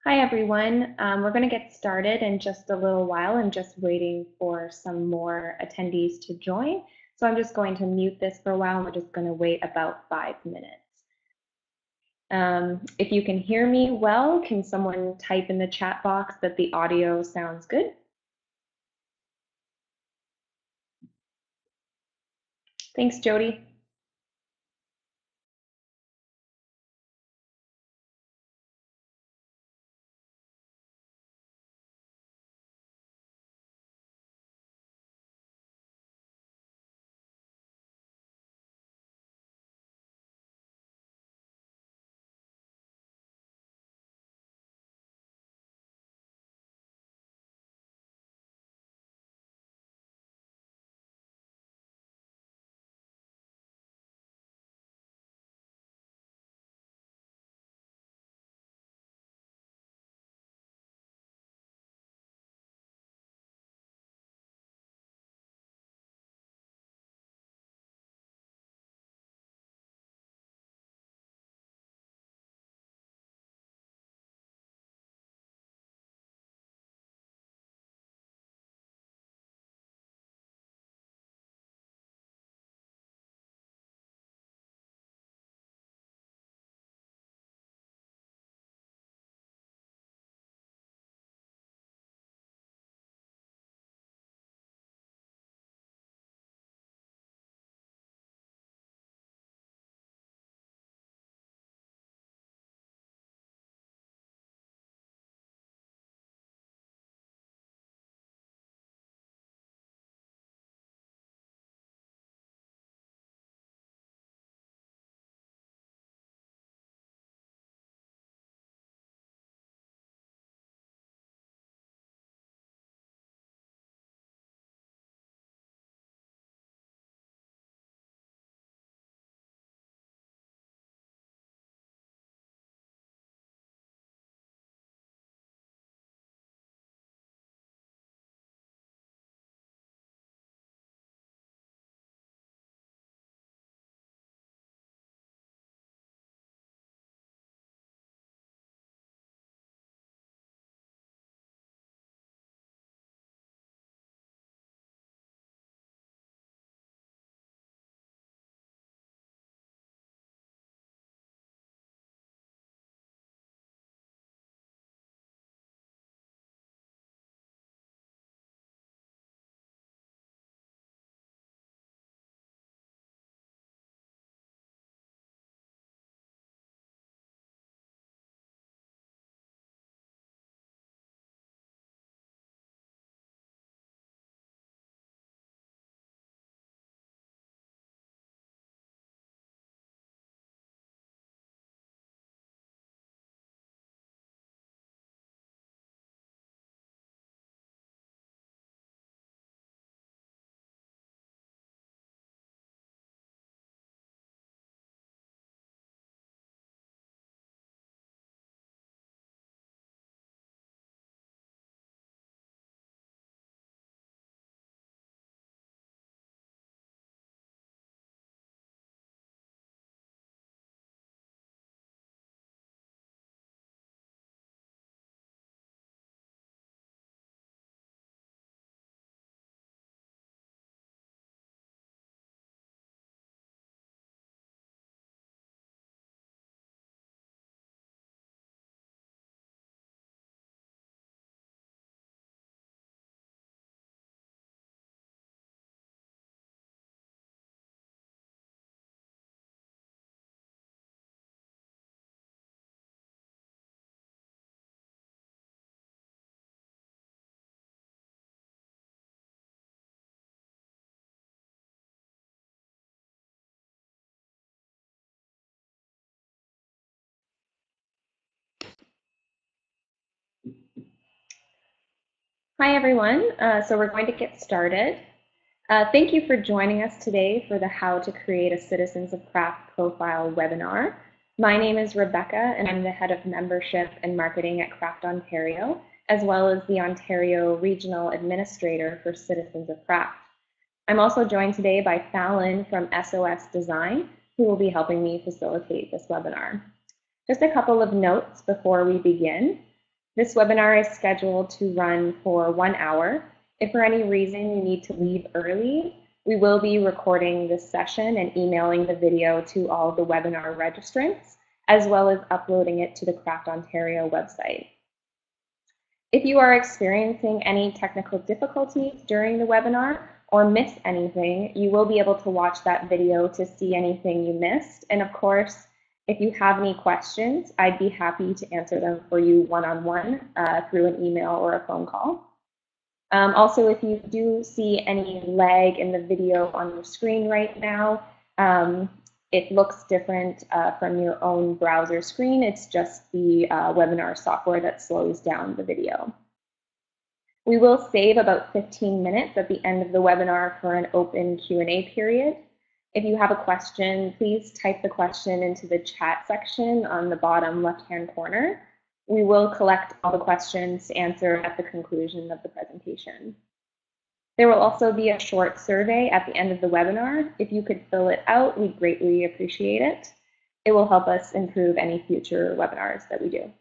Hi, everyone. We're going to get started in just a little while. I'm just waiting for some more attendees to join. So I'm just going to mute this for a while, and we're just going to wait about 5 minutes. If you can hear me well, can someone type in the chat box that the audio sounds good? Thanks, Jody. Hi, everyone. So we're going to get started. Thank you for joining us today for the How to Create a Citizens of Craft Profile webinar. My name is Rebecca, and I'm the Head of Membership and Marketing at Craft Ontario, as well as the Ontario Regional Administrator for Citizens of Craft. I'm also joined today by Fallon from SOS Design, who will be helping me facilitate this webinar. Just a couple of notes before we begin. This webinar is scheduled to run for 1 hour. If for any reason you need to leave early, we will be recording this session and emailing the video to all the webinar registrants, as well as uploading it to the Craft Ontario website. If you are experiencing any technical difficulties during the webinar or miss anything, you will be able to watch that video to see anything you missed. And of course, if you have any questions, I'd be happy to answer them for you one-on-one through an email or a phone call. Also, if you do see any lag in the video on your screen right now, it looks different from your own browser screen. It's just the webinar software that slows down the video. We will save about 15 minutes at the end of the webinar for an open Q&A period. If you have a question, please type the question into the chat section on the bottom left-hand corner. We will collect all the questions to answer at the conclusion of the presentation. There will also be a short survey at the end of the webinar. If you could fill it out, we'd greatly appreciate it. It will help us improve any future webinars that we do.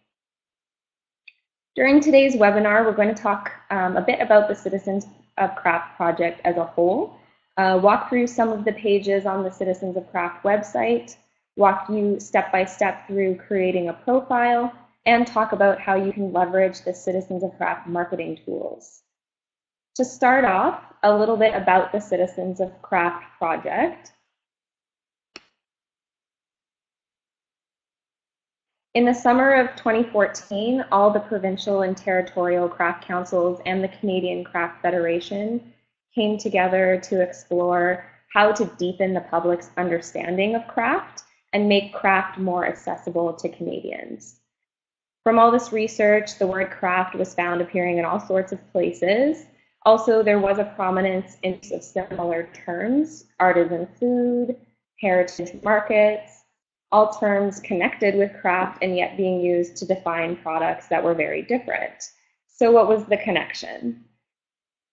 During today's webinar, we're going to talk a bit about the Citizens of Craft project as a whole, walk through some of the pages on the Citizens of Craft website, walk you step by step through creating a profile, and talk about how you can leverage the Citizens of Craft marketing tools. To start off, a little bit about the Citizens of Craft project. In the summer of 2014, all the provincial and territorial craft councils and the Canadian Craft Federation came together to explore how to deepen the public's understanding of craft and make craft more accessible to Canadians. From all this research, the word craft was found appearing in all sorts of places. Also, there was a prominence in use of similar terms, artisan food, heritage markets, all terms connected with craft and yet being used to define products that were very different. So what was the connection?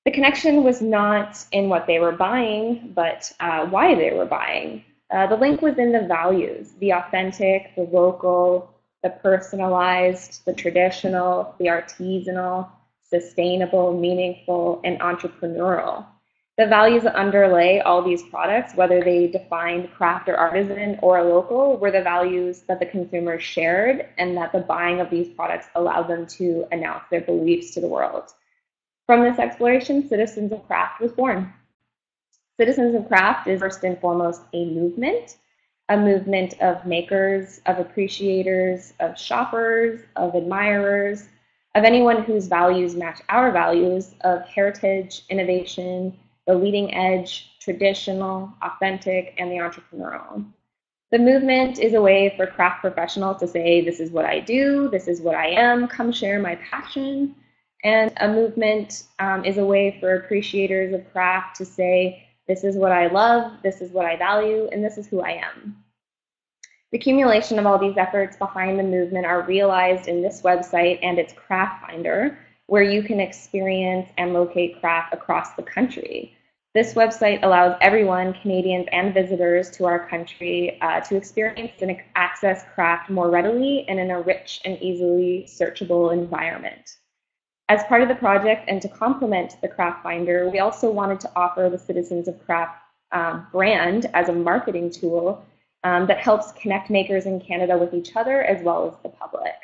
The connection was not in what they were buying, but why they were buying. The link was in the values, the authentic, the local, the personalized, the traditional, the artisanal, sustainable, meaningful, and entrepreneurial. The values that underlay all these products, whether they defined craft or artisan or local, were the values that the consumers shared and that the buying of these products allowed them to announce their beliefs to the world. From this exploration, Citizens of Craft was born. Citizens of Craft is first and foremost a movement of makers, of appreciators, of shoppers, of admirers, of anyone whose values match our values of heritage, innovation, the leading edge, traditional, authentic, and the entrepreneurial. The movement is a way for craft professionals to say, this is what I do, this is what I am, come share my passion. And a movement is a way for appreciators of craft to say, this is what I love, this is what I value, and this is who I am. The accumulation of all these efforts behind the movement are realized in this website and its craft finder, where you can experience and locate craft across the country. This website allows everyone, Canadians and visitors to our country, to experience and access craft more readily and in a rich and easily searchable environment. As part of the project and to complement the craft finder, we also wanted to offer the Citizens of Craft brand as a marketing tool that helps connect makers in Canada with each other as well as the public.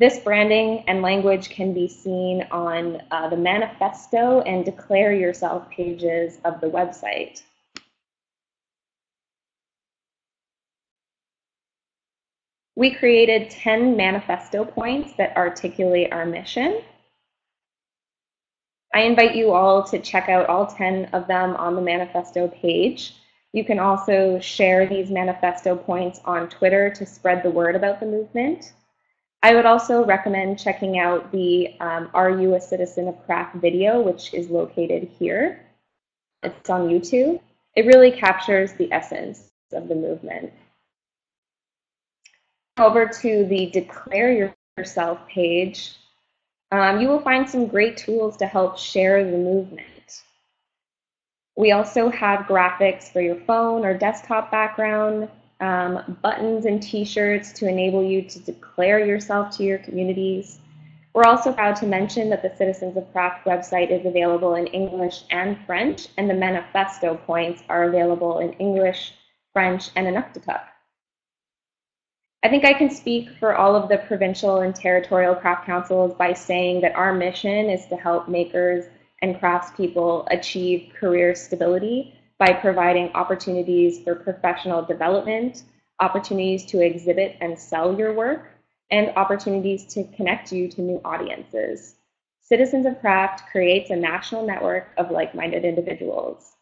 This branding and language can be seen on the manifesto and declare yourself pages of the website. We created 10 manifesto points that articulate our mission. I invite you all to check out all 10 of them on the manifesto page. You can also share these manifesto points on Twitter to spread the word about the movement. I would also recommend checking out the Are You a Citizen of Craft video, which is located here. It's on YouTube. It really captures the essence of the movement. Over to the Declare Yourself page, you will find some great tools to help share the movement. We also have graphics for your phone or desktop background, buttons and t-shirts to enable you to declare yourself to your communities, We're also proud to mention that the Citizens of Craft website is available in English and French, and the manifesto points are available in English, French, and Inuktitut. I think I can speak for all of the provincial and territorial craft councils by saying that our mission is to help makers and craftspeople achieve career stability by providing opportunities for professional development, opportunities to exhibit and sell your work, and opportunities to connect you to new audiences. Citizens of Craft creates a national network of like-minded individuals.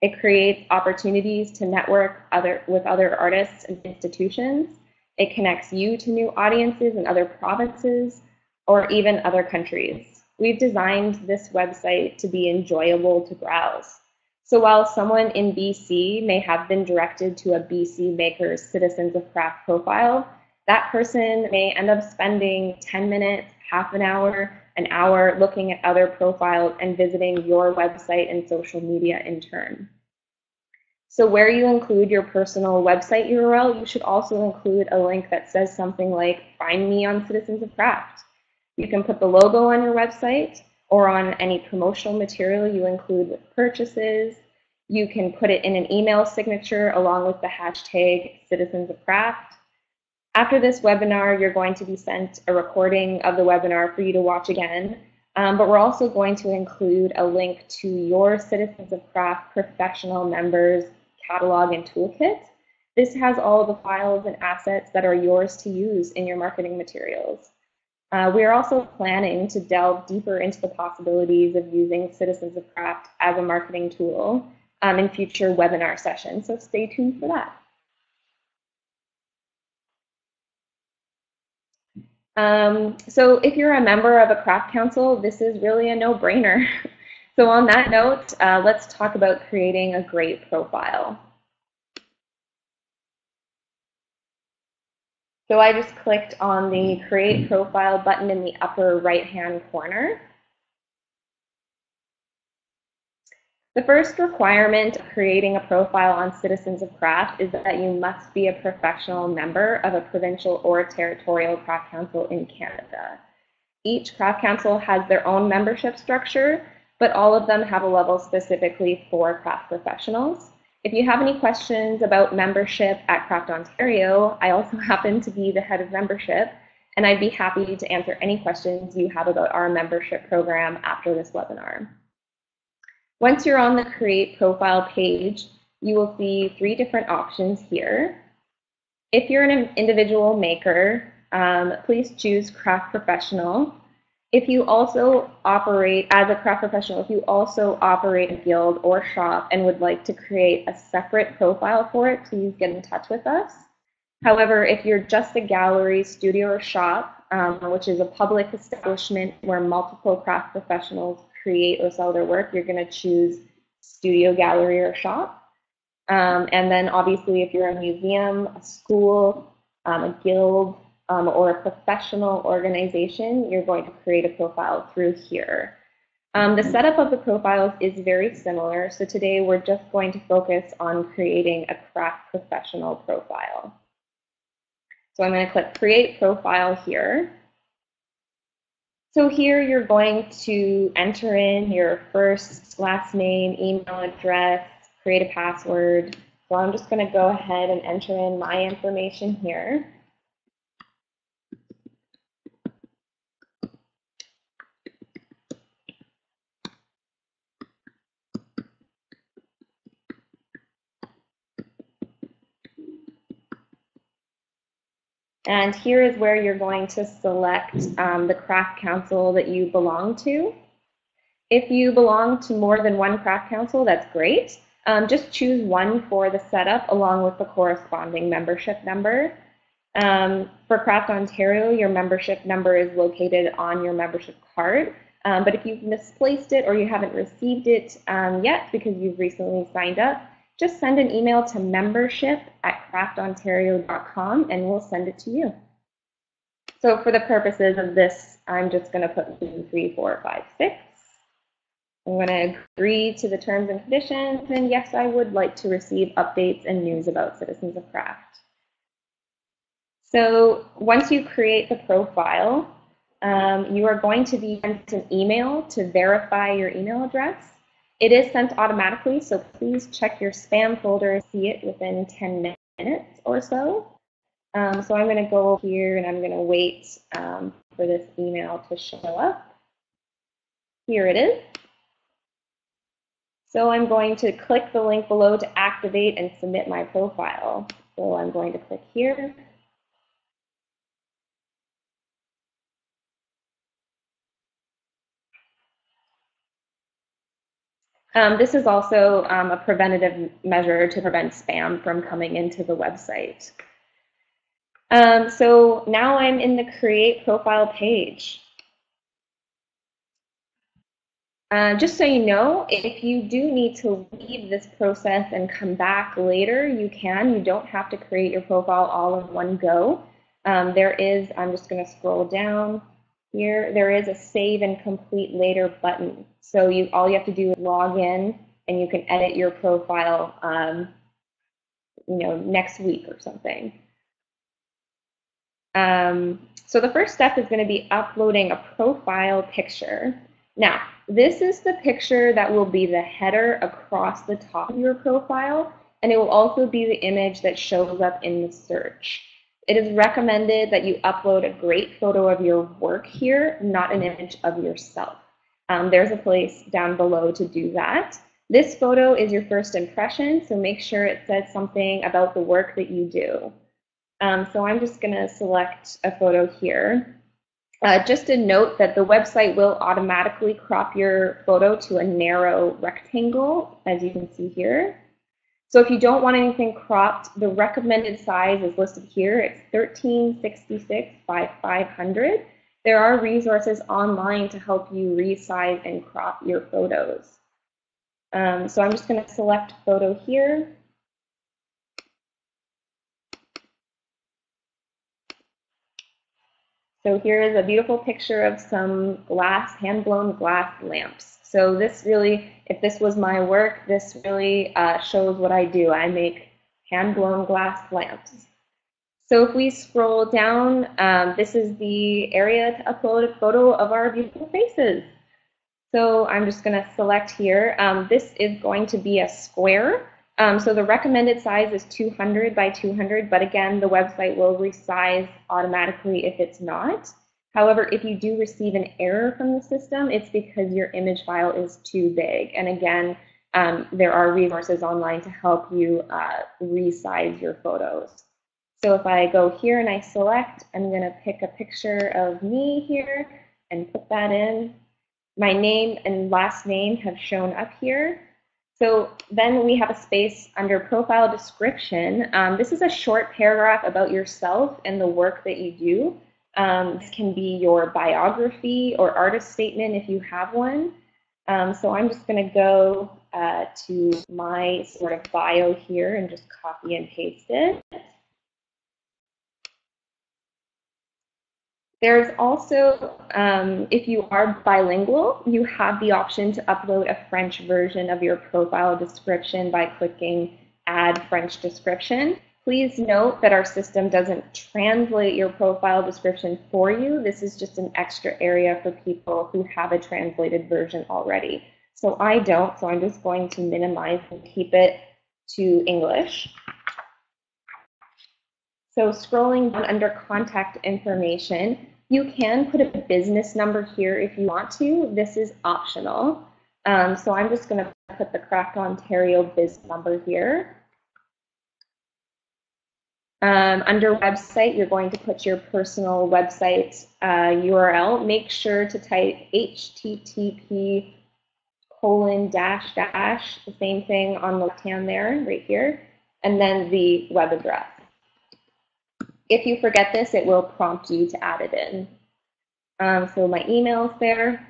It creates opportunities to network with other artists and institutions. It connects you to new audiences in other provinces or even other countries. We've designed this website to be enjoyable to browse. So while someone in BC may have been directed to a BC Makers Citizens of Craft profile, that person may end up spending 10 minutes, half an hour looking at other profiles and visiting your website and social media in turn. So where you include your personal website URL, you should also include a link that says something like, find me on Citizens of Craft. You can put the logo on your website or on any promotional material you include with purchases. You can put it in an email signature along with the hashtag Citizens of Craft. After this webinar, you're going to be sent a recording of the webinar for you to watch again. But we're also going to include a link to your Citizens of Craft professional members catalog and toolkit. This has all the files and assets that are yours to use in your marketing materials. We are also planning to delve deeper into the possibilities of using Citizens of Craft as a marketing tool in future webinar sessions, so stay tuned for that. So if you're a member of a craft council, this is really a no-brainer. So on that note, let's talk about creating a great profile. So I just clicked on the Create Profile button in the upper right-hand corner. The first requirement of creating a profile on Citizens of Craft is that you must be a professional member of a provincial or territorial craft council in Canada. Each craft council has their own membership structure, but all of them have a level specifically for craft professionals. If you have any questions about membership at Craft Ontario, I also happen to be the head of membership, and I'd be happy to answer any questions you have about our membership program after this webinar. Once you're on the Create Profile page, you will see 3 different options here. If you're an individual maker, please choose Craft Professional. If you also operate as a craft professional, if you also operate a guild or shop and would like to create a separate profile for it, please get in touch with us. However, if you're just a gallery, studio, or shop, which is a public establishment where multiple craft professionals create or sell their work, you're going to choose studio, gallery, or shop. And then obviously if you're a museum, a school, a guild, or a professional organization, you're going to create a profile through here. The setup of the profiles is very similar, so today we're just going to focus on creating a craft professional profile. So I'm going to click Create Profile here. So here you're going to enter in your first, last name, email address, create a password. So I'm just going to go ahead and enter in my information here. And here is where you're going to select the craft council that you belong to. If you belong to more than one craft council, that's great. Just choose one for the setup along with the corresponding membership number. For Craft Ontario, your membership number is located on your membership card. But if you've misplaced it or you haven't received it yet because you've recently signed up, just send an email to membership@craftontario.com and we'll send it to you. So for the purposes of this, I'm just going to put 2, 3, 4, 5, 6. I'm going to agree to the terms and conditions, and yes, I would like to receive updates and news about Citizens of Craft. So once you create the profile, you are going to be sent an email to verify your email address. It is sent automatically, so please check your spam folder and see it within 10 minutes or so. So I'm going to go here and I'm going to wait for this email to show up. Here it is. So I'm going to click the link below to activate and submit my profile. So I'm going to click here. This is also a preventative measure to prevent spam from coming into the website. So now I'm in the Create Profile page. Just so you know, if you do need to leave this process and come back later, you can. You don't have to create your profile all in one go. I'm just going to scroll down here, there is a Save and Complete Later button. So all you have to do is log in, and you can edit your profile, next week or something. So the first step is going to be uploading a profile picture. Now, this is the picture that will be the header across the top of your profile, and it will also be the image that shows up in the search. It is recommended that you upload a great photo of your work here, not an image of yourself. There's a place down below to do that. This photo is your first impression, so make sure it says something about the work that you do. So I'm just going to select a photo here. Just a note that the website will automatically crop your photo to a narrow rectangle, as you can see here. So if you don't want anything cropped, the recommended size is listed here. It's 1366 by 500. There are resources online to help you resize and crop your photos. So I'm just going to select photo here. So here is a beautiful picture of some hand-blown glass lamps. So this really, if this was my work, this really shows what I do. I make hand-blown glass lamps. So if we scroll down, this is the area to upload a photo of our beautiful faces. So I'm just going to select here. This is going to be a square. So the recommended size is 200 by 200, but again, the website will resize automatically if it's not. However, if you do receive an error from the system, it's because your image file is too big. And again, there are resources online to help you resize your photos. So if I go here and I select, I'm going to pick a picture of me here and put that in. My name and last name have shown up here. So then we have a space under profile description. This is a short paragraph about yourself and the work that you do. This can be your biography or artist statement if you have one. So I'm just going to go to my sort of bio here and just copy and paste it. There's also, if you are bilingual, you have the option to upload a French version of your profile description by clicking Add French Description. Please note that our system doesn't translate your profile description for you. This is just an extra area for people who have a translated version already. So I don't, so I'm just going to minimize and keep it to English. So scrolling down under contact information, you can put a business number here if you want to. This is optional. So I'm just going to put the Craft Ontario business number here. Under website, you're going to put your personal website URL. Make sure to type http:// the same thing on the left hand there, right here, and then the web address. If you forget this, it will prompt you to add it in. So my email is there.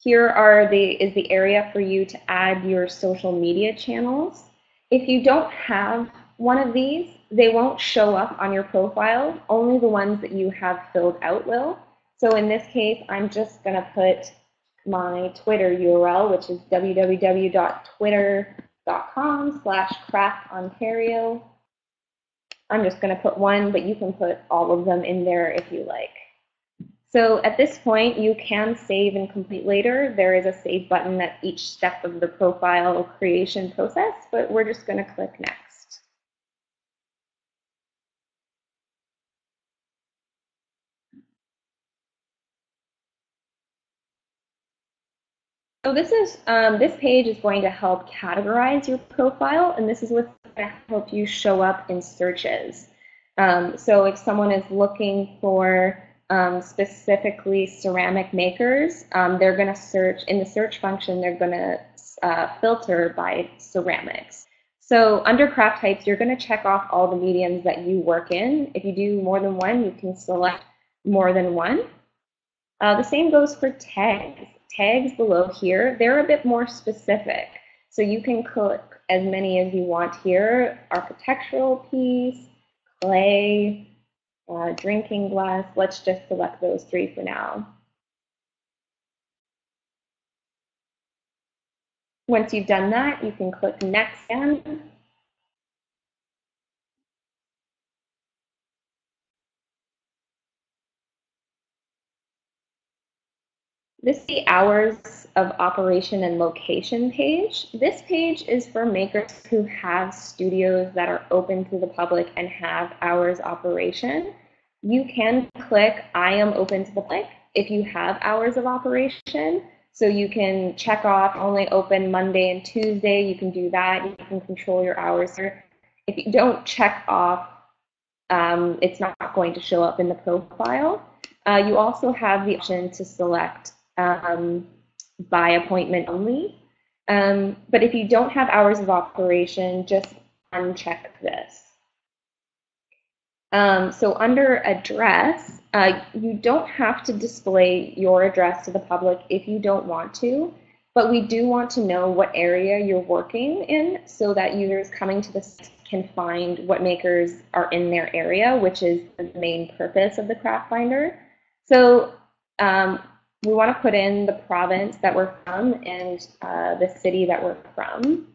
Here is the area for you to add your social media channels. If you don't have one of these, they won't show up on your profile. Only the ones that you have filled out will. So in this case, I'm just going to put my Twitter URL, which is www.twitter.com/craftontario. I'm just going to put one, but you can put all of them in there if you like. So at this point, you can save and complete later. There is a save button at each step of the profile creation process, but we're just going to click next. So this page is going to help categorize your profile, and this is what's going to help you show up in searches. So if someone is looking for specifically ceramic makers, they're going to search in the search function. They're going to filter by ceramics. So under craft types, you're going to check off all the mediums that you work in. If you do more than one, you can select more than one. The same goes for tags. Tags below here, they're a bit more specific. So you can click as many as you want here: architectural piece, clay, drinking glass. Let's just select those three for now. Once you've done that, you can click next again. This is the hours of operation and location page. This page is for makers who have studios that are open to the public and have hours operation. You can click I am open to the public if you have hours of operation. So you can check off only open Monday and Tuesday. You can do that. You can control your hours. If you don't check off, it's not going to show up in the profile. You also have the option to select by appointment only. But if you don't have hours of operation, just uncheck this. So under address, you don't have to display your address to the public if you don't want to, but we do want to know what area you're working in so that users coming to the site can find what makers are in their area, which is the main purpose of the Craft Finder. So we want to put in the province that we're from and the city that we're from.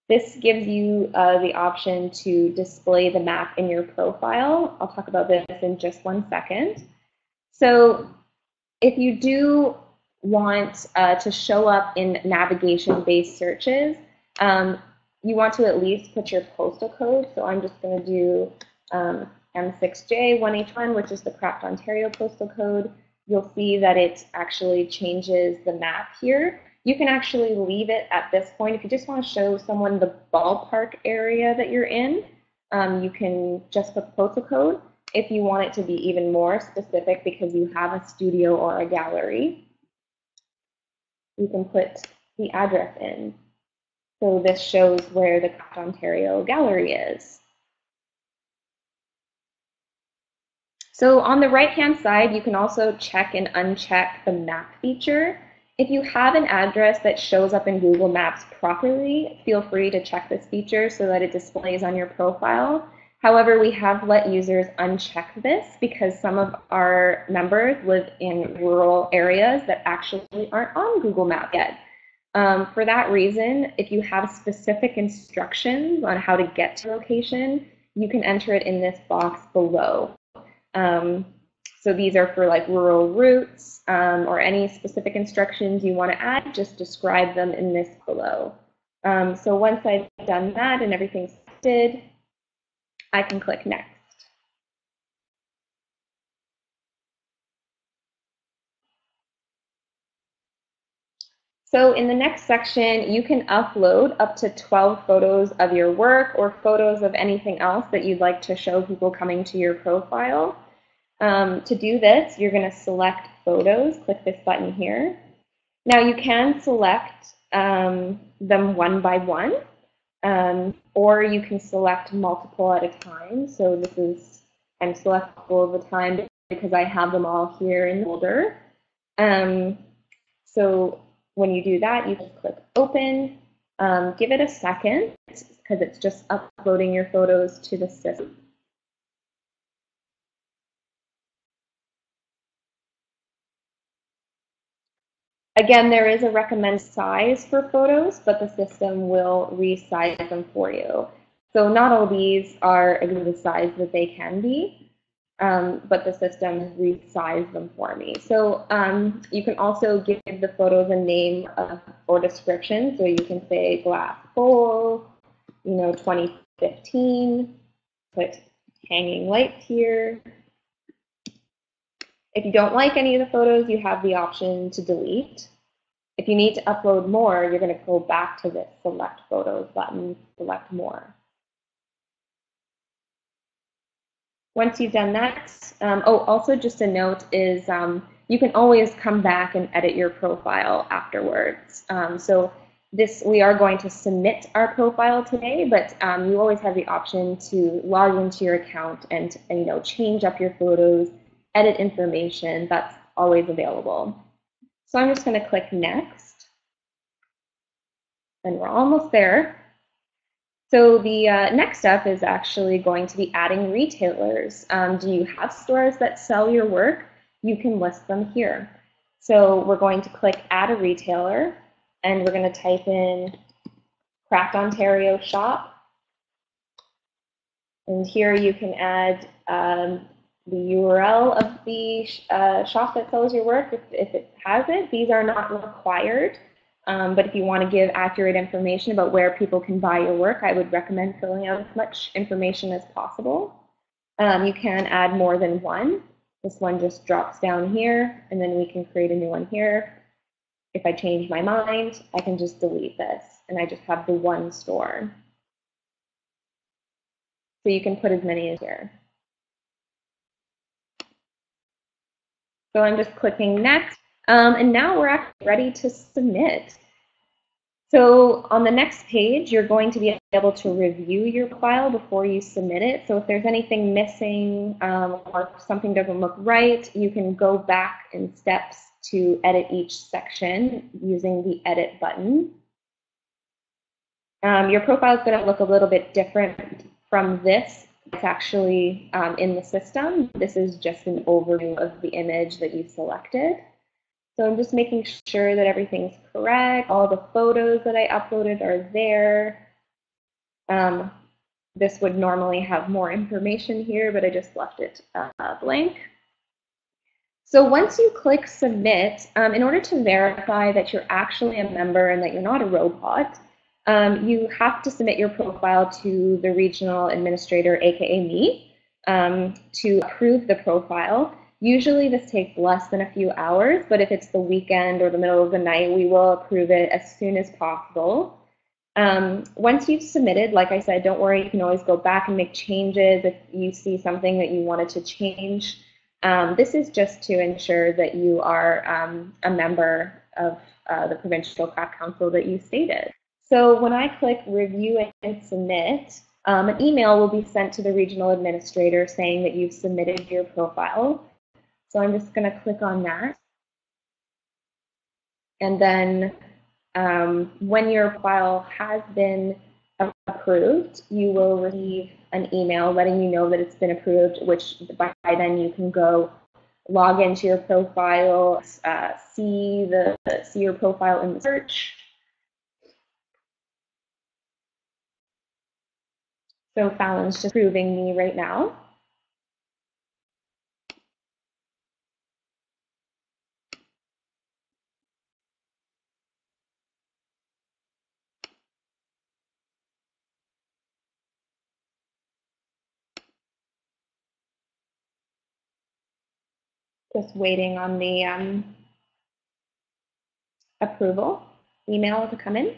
This gives you the option to display the map in your profile. I'll talk about this in just 1 second. So if you do want to show up in navigation-based searches, you want to at least put your postal code. So I'm just going to do M6J1H1, which is the Craft Ontario postal code. You'll see that it actually changes the map here. You can actually leave it at this point. If you just want to show someone the ballpark area that you're in, you can just put the postal code. If you want it to be even more specific because you have a studio or a gallery, you can put the address in. So this shows where the Craft Ontario gallery is. So on the right-hand side, you can also check and uncheck the map feature. If you have an address that shows up in Google Maps properly, feel free to check this feature so that it displays on your profile. However, we have let users uncheck this because some of our members live in rural areas that actually aren't on Google Maps yet. For that reason, if you have specific instructions on how to get to a location, you can enter it in this box below. So these are for like rural routes or any specific instructions you want to add, just describe them in this below. So once I've done that and everything's did, I can click next. So in the next section, you can upload up to 12 photos of your work or photos of anything else that you'd like to show people coming to your profile. To do this, you're going to select photos, click this button here. Now you can select them one by one, or you can select multiple at a time. So this is, I'm selecting all of the time because I have them all here in the folder. So when you do that, you just click open, give it a second because it's just uploading your photos to the system. Again, there is a recommended size for photos, but the system will resize them for you. So not all these are exactly the size that they can be, but the system resized them for me. So you can also give the photos a name or description. So you can say glass bowl, 2015, put hanging lights here. If you don't like any of the photos, you have the option to delete. If you need to upload more, you're going to go back to this Select Photos button, Select More. Once you've done that, also just a note is you can always come back and edit your profile afterwards. So we are going to submit our profile today, but you always have the option to log into your account and change up your photos, edit information. That's always available. So I'm just going to click Next, and we're almost there. So the next step is actually going to be adding retailers. Do you have stores that sell your work? You can list them here. So we're going to click Add a Retailer, and we're going to type in Craft Ontario Shop. And here you can add the URL of the shop that sells your work if it has it. These are not required. But if you want to give accurate information about where people can buy your work, I would recommend filling out as much information as possible. You can add more than one. This one just drops down here, and then we can create a new one here. If I change my mind, I can just delete this, and I just have the one store. So you can put as many as here. So I'm just clicking Next, and now we're actually ready to submit. So on the next page, you're going to be able to review your file before you submit it. So if there's anything missing or if something doesn't look right, you can go back in steps to edit each section using the Edit button. Your profile is going to look a little bit different from this. It's actually in the system. This is just an overview of the image that you selected. So I'm just making sure that everything's correct. All the photos that I uploaded are there. This would normally have more information here, but I just left it blank. So once you click Submit, in order to verify that you're actually a member and that you're not a robot, you have to submit your profile to the regional administrator, aka me, to approve the profile. Usually this takes less than a few hours, but if it's the weekend or the middle of the night, we will approve it as soon as possible. Once you've submitted, like I said, don't worry, you can always go back and make changes if you see something that you wanted to change. This is just to ensure that you are a member of the Provincial Craft Council that you stated. So when I click Review and Submit, an email will be sent to the regional administrator saying that you've submitted your profile. So I'm just going to click on that. And then when your file has been approved, you will receive an email letting you know that it's been approved, which by then you can go log into your profile, see your profile in the search. So Fallon's just approving me right now. Just waiting on the approval email to come in.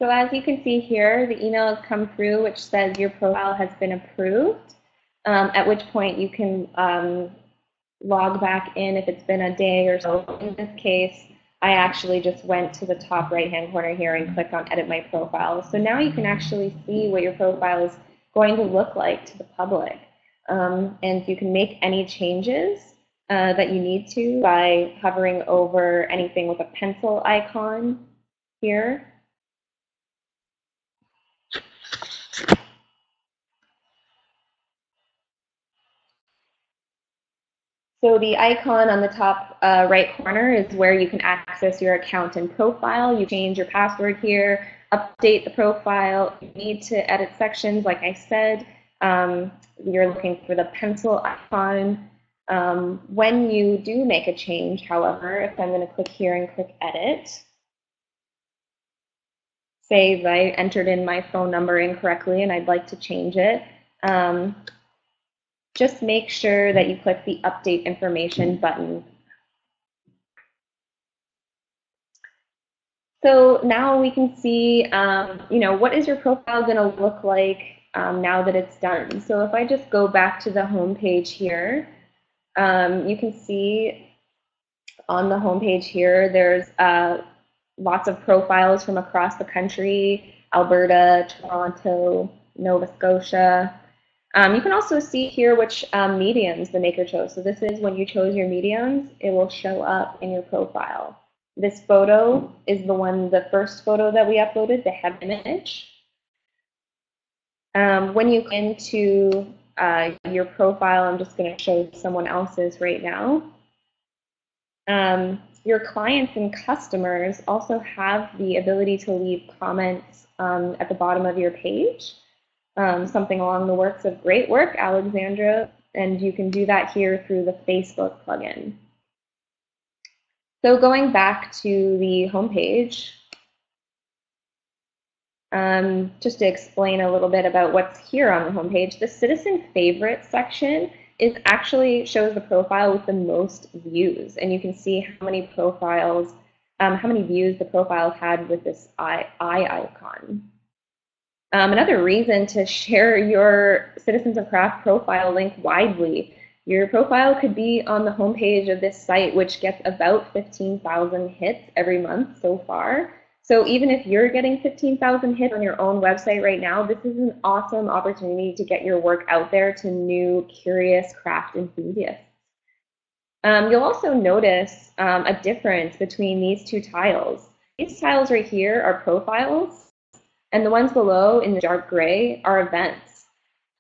So as you can see here, the email has come through which says your profile has been approved, at which point you can log back in if it's been a day or so. In this case, I actually just went to the top right-hand corner here and clicked on Edit My Profile. So now you can actually see what your profile is going to look like to the public. And you can make any changes that you need to by hovering over anything with a pencil icon here. So the icon on the top right corner is where you can access your account and profile. You change your password here, update the profile. You need to edit sections, like I said. You're looking for the pencil icon. When you do make a change, however, if I'm going to click here and click edit, say that I entered in my phone number incorrectly and I'd like to change it, just make sure that you click the update information button. So now we can see, what is your profile going to look like now that it's done. So if I just go back to the home page here, you can see on the home page here, there's lots of profiles from across the country, Alberta, Toronto, Nova Scotia. You can also see here which mediums the maker chose. So this is when you chose your mediums, it will show up in your profile. This photo is the first photo that we uploaded, the head image. When you go into your profile, I'm just going to show someone else's right now. Your clients and customers also have the ability to leave comments at the bottom of your page. Something along the works of "Great work, Alexandra," and you can do that here through the Facebook plugin. So going back to the home page, just to explain a little bit about what's here on the home page, the Citizen Favorites section actually shows the profile with the most views, and you can see how many profiles, how many views the profile had with this eye icon. Another reason to share your Citizens of Craft profile link widely. Your profile could be on the homepage of this site, which gets about 15,000 hits every month so far. So even if you're getting 15,000 hits on your own website right now, this is an awesome opportunity to get your work out there to new, curious craft enthusiasts. You'll also notice a difference between these two tiles. These tiles right here are profiles, and the ones below in the dark gray are events.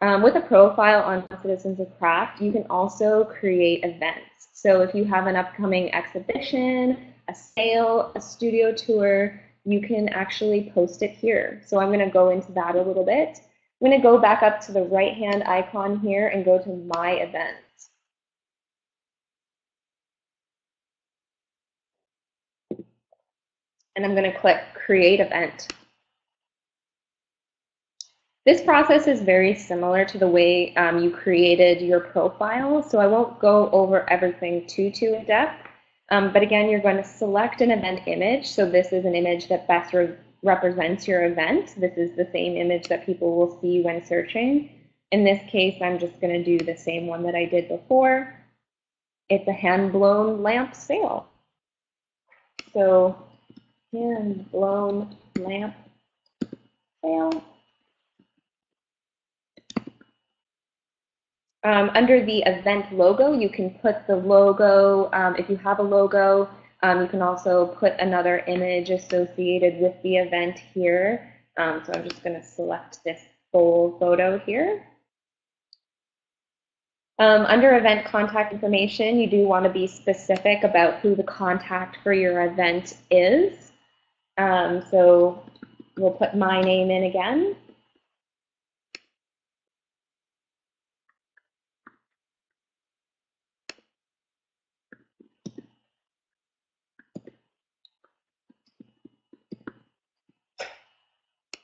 With a profile on Citizens of Craft, you can also create events. So if you have an upcoming exhibition, a sale, a studio tour, you can actually post it here. So I'm going to go into that a little bit. I'm going to go back up to the right-hand icon here and go to My Events. And I'm going to click Create Event. This process is very similar to the way you created your profile, so I won't go over everything too in depth. But again, you're going to select an event image. So this is an image that best represents your event. This is the same image that people will see when searching. In this case, I'm just going to do the same one that I did before. It's a hand-blown lamp sale. So hand-blown lamp sale. Under the event logo, you can put the logo, if you have a logo, you can also put another image associated with the event here. So I'm just going to select this full photo here. Under event contact information, you do want to be specific about who the contact for your event is. So we'll put my name in again.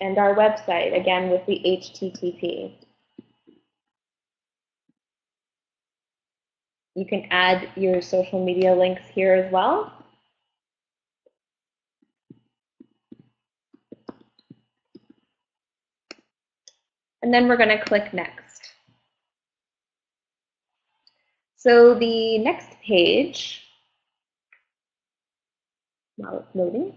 And our website, again, with the HTTP. You can add your social media links here as well. And then we're going to click Next. So the next page, while it's loading,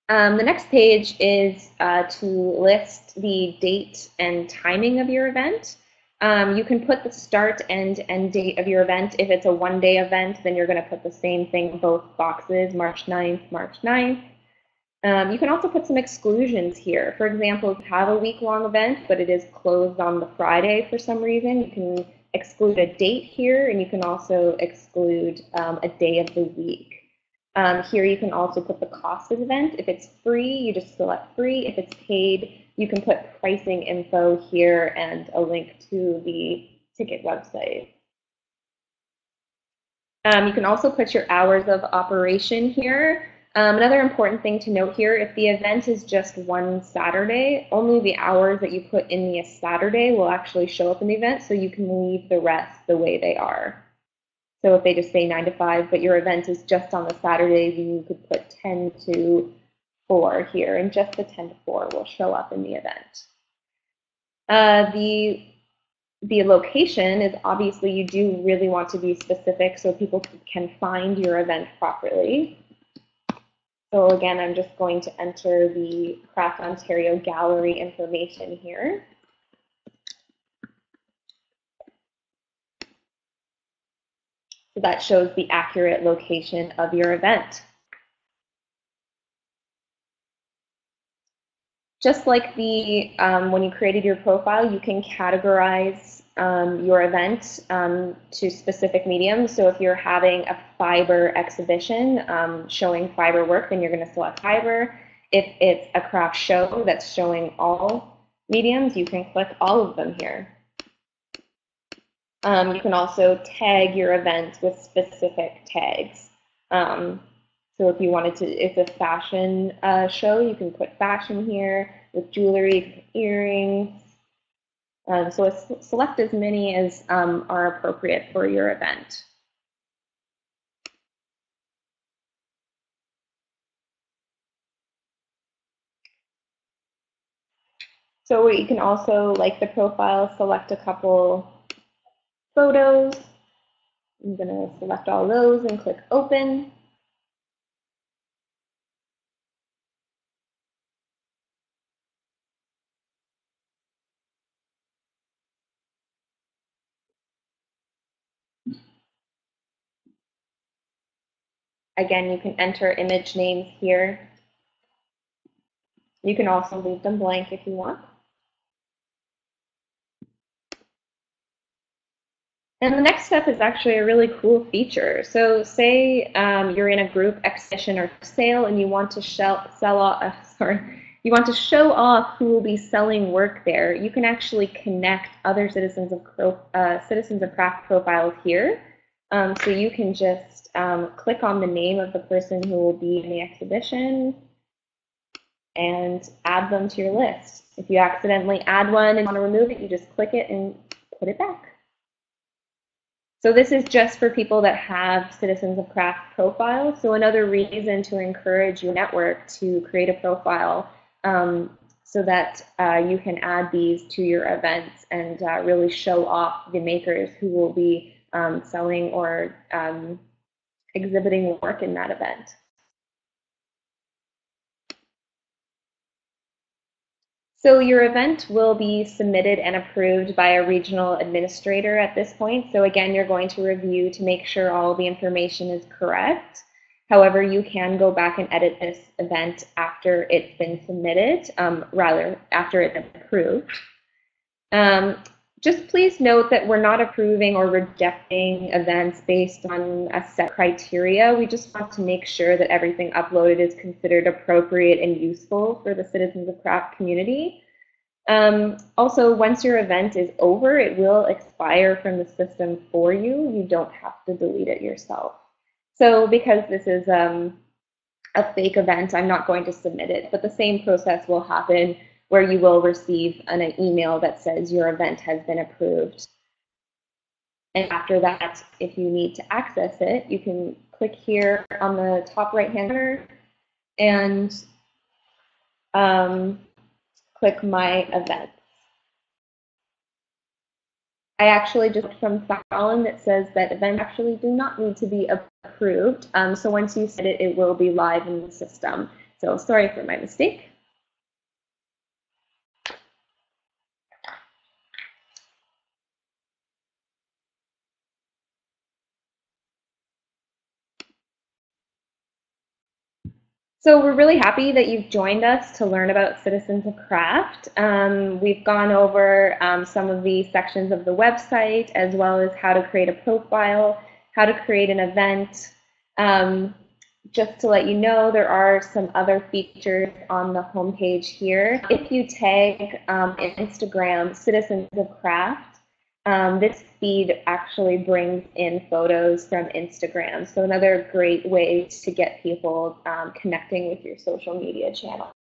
the next page is to list the date and timing of your event. You can put the start and end date of your event. If it's a one-day event, then you're going to put the same thing in both boxes, March 9th, March 9th. You can also put some exclusions here. For example, if you have a week-long event, but it is closed on the Friday for some reason, you can exclude a date here, and you can also exclude a day of the week. Here you can also put the cost of the event. If it's free, you just select free. If it's paid, you can put pricing info here and a link to the ticket website. You can also put your hours of operation here. Another important thing to note here, if the event is just one Saturday, only the hours that you put in the Saturday will actually show up in the event, so you can leave the rest the way they are. So if they just say 9 to 5, but your event is just on the Saturday, you could put 10 to 4 here, and just the 10 to 4 will show up in the event. The location is obviously you do really want to be specific so people can find your event properly. So again, I'm just going to enter the Craft Ontario Gallery information here. So that shows the accurate location of your event. Just like the when you created your profile, you can categorize your event to specific mediums. So if you're having a fiber exhibition showing fiber work, then you're going to select fiber. If it's a craft show that's showing all mediums, you can click all of them here. You can also tag your event with specific tags. So if you wanted to, if it's a fashion show, you can put fashion here. With jewelry, earrings. So select as many as are appropriate for your event. So you can also, like the profile, select a couple photos. I'm going to select all those and click Open. Again, you can enter image names here. You can also leave them blank if you want. And the next step is actually a really cool feature. So say you're in a group exhibition or sale and you want to show off who will be selling work there. You can actually connect other citizens of craft profiles here. So you can just click on the name of the person who will be in the exhibition and add them to your list. If you accidentally add one and want to remove it, you just click it and put it back. So this is just for people that have Citizens of Craft profiles. So another reason to encourage your network to create a profile so that you can add these to your events and really show off the makers who will be selling or exhibiting work in that event. So your event will be submitted and approved by a regional administrator at this point. So again, you're going to review to make sure all the information is correct. However, you can go back and edit this event after it's been submitted, rather after it's approved. Just please note that we're not approving or rejecting events based on a set criteria. We just want to make sure that everything uploaded is considered appropriate and useful for the Citizens of Craft community. Also, once your event is over, it will expire from the system for you. You don't have to delete it yourself. So because this is a fake event, I'm not going to submit it, but the same process will happen where you will receive an email that says your event has been approved. And after that, if you need to access it, you can click here on the top right-hand corner and click My Events. I actually just from Fallon that says that events actually do not need to be approved. So once you set it, it will be live in the system. So sorry for my mistake. So we're really happy that you've joined us to learn about Citizens of Craft. We've gone over some of the sections of the website, as well as how to create a profile, how to create an event. Just to let you know, there are some other features on the homepage here. If you tag Instagram Citizens of Craft, this feed actually brings in photos from Instagram. So another great way to get people connecting with your social media channels.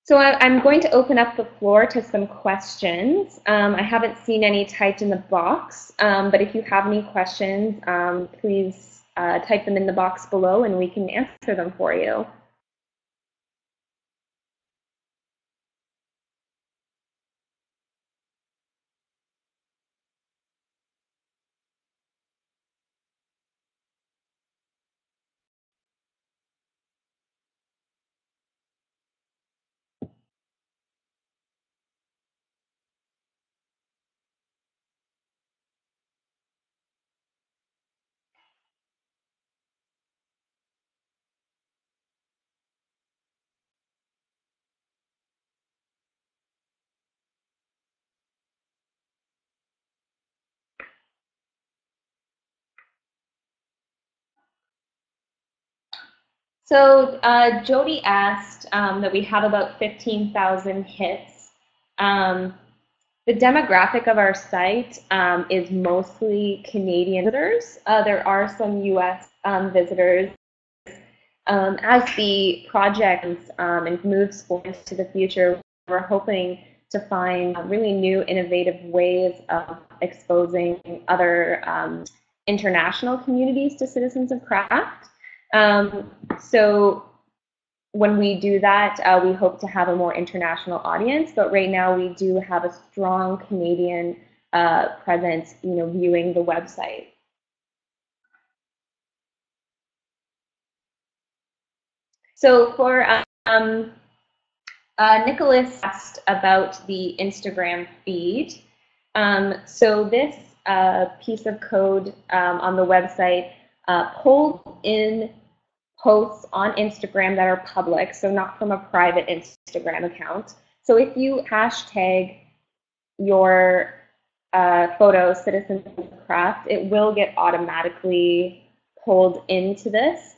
So I'm going to open up the floor to some questions. I haven't seen any typed in the box, but if you have any questions, please type them in the box below and we can answer them for you. So Jody asked that we have about 15,000 hits. The demographic of our site is mostly Canadian visitors. There are some US visitors. As the project and moves forward to the future, we're hoping to find really new, innovative ways of exposing other international communities to Citizens of Craft. So when we do that, we hope to have a more international audience. But right now, we do have a strong Canadian presence, viewing the website. So for Nicholas asked about the Instagram feed. So this piece of code on the website pulls in posts on Instagram that are public, so not from a private Instagram account. So if you hashtag your photo Citizens of Craft, it will get automatically pulled into this.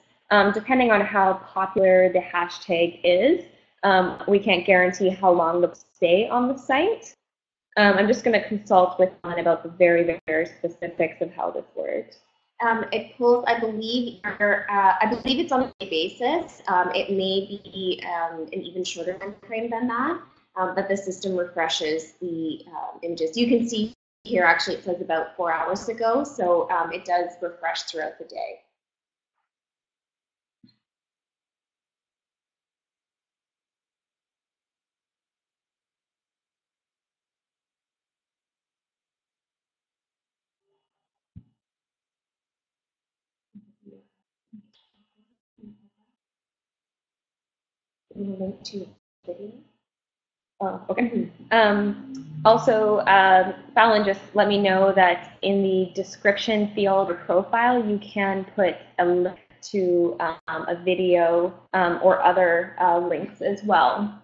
Depending on how popular the hashtag is, we can't guarantee how long they'll stay on the site. I'm just going to consult with Anne about the very, very specifics of how this works. It pulls, I believe, it's on a daily basis. It may be an even shorter time frame than that, but the system refreshes the images. You can see here, actually, it says about 4 hours ago, so it does refresh throughout the day. Link to video. Oh, okay. Also, Fallon just let me know that in the description field or profile, you can put a link to a video or other links as well.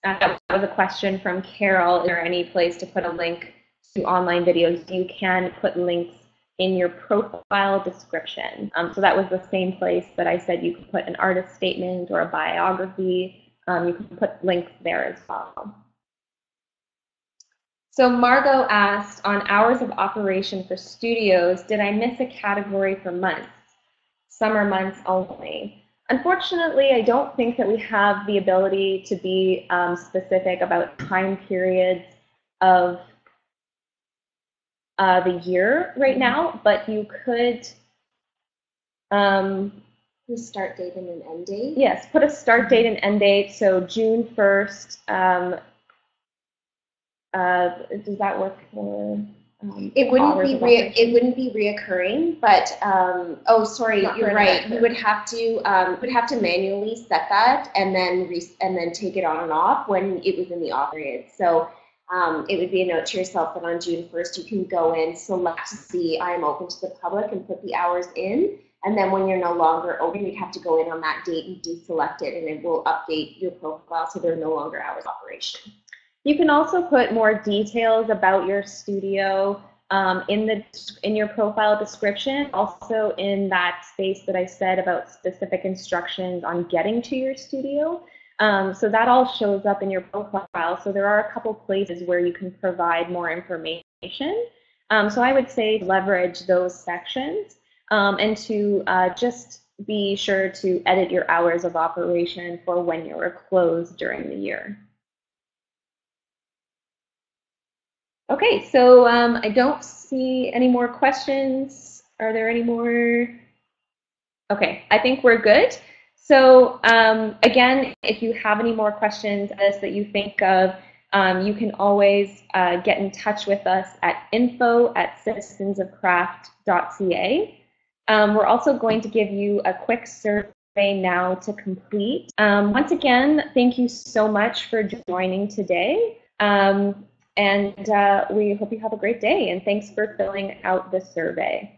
That was a question from Carol. Is there any place to put a link to online videos? You can put links in your profile description. So that was the same place that I said you could put an artist statement or a biography. You can put links there as well. So Margot asked, on hours of operation for studios, did I miss a category for months? Summer months only. Unfortunately, I don't think that we have the ability to be specific about time periods of the year right now, but you could The start date and an end date? Yes, put a start date and end date. So June 1st. Does that work for it wouldn't hours be of operation? it wouldn't be reoccurring, but oh, sorry, Not you're for an right. event, You would have to manually set that and then take it on and off when it was in the off period. So it would be a note to yourself that on June 1st you can go in, select to see I am open to the public, and put the hours in. And then when you're no longer open, you'd have to go in on that date and deselect it, and it will update your profile so there are no longer hours of operation. You can also put more details about your studio in your profile description, also in that space that I said about specific instructions on getting to your studio. So that all shows up in your profile. So there are a couple places where you can provide more information. So I would say leverage those sections and to just be sure to edit your hours of operation for when you're closed during the year. Okay, so I don't see any more questions. Are there any more? Okay, I think we're good. So again, if you have any more questions that you think of, you can always get in touch with us at info@citizensofcraft.ca. We're also going to give you a quick survey now to complete. Once again, thank you so much for joining today. And we hope you have a great day, and thanks for filling out the survey.